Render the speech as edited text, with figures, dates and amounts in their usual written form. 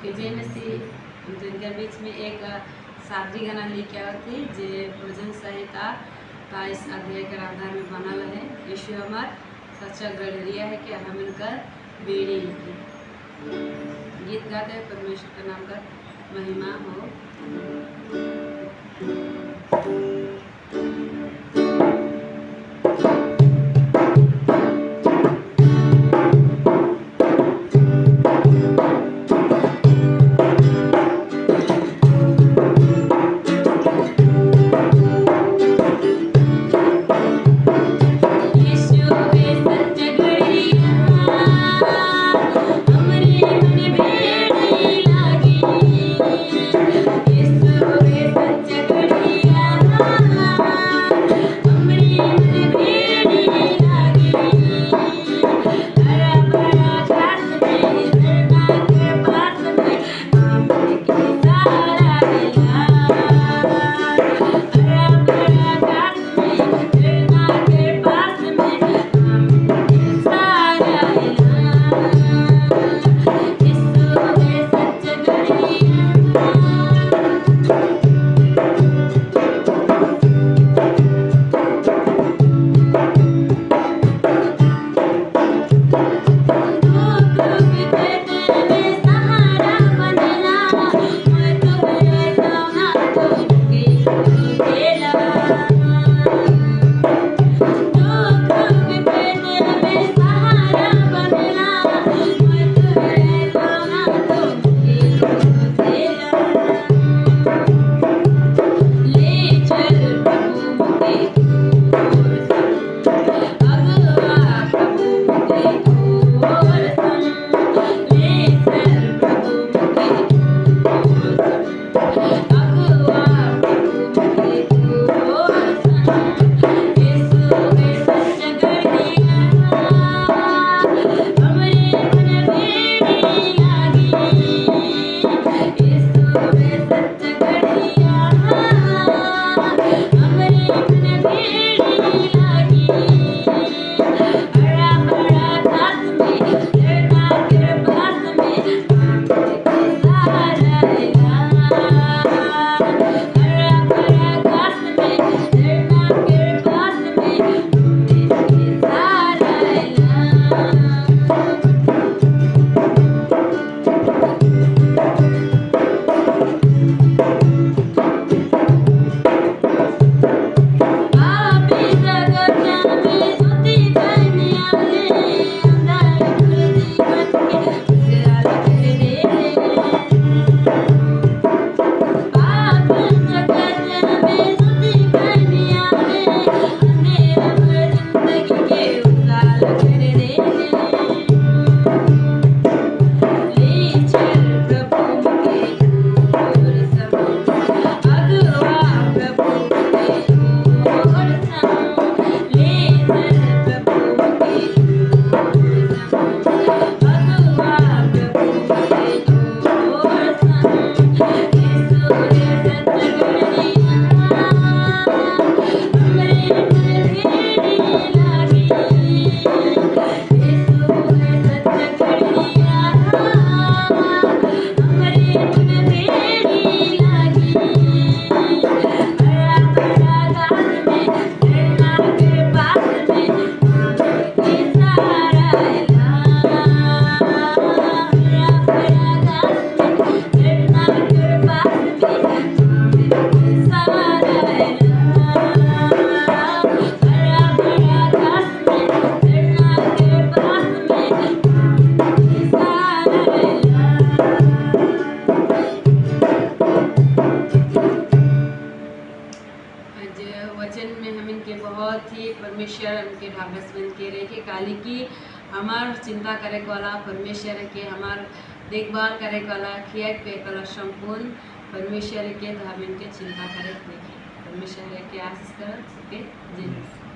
विजय मसीह जिनके बीच में एक शादी गाना लेके आवती जे भोजन संहिता 22 अध्याय के आधार में बनल है। यीशु हमार सच्चा गडरिया है कि हम इनकर बेड़ी है। गीत गाते हैं परमेश्वर का नाम का महिमा हो। वचन में हम इनके बहुत ही परमेश्वर उनके ढाबस बन के रहे कि काली की हमार चिंता करे वाला परमेश्वर के हमार देखभाल करे वाला खिया पे वाला संपूर्ण परमेश्वर के हम इनके चिंता करे परमेश्वर के आशीष कर सके। जय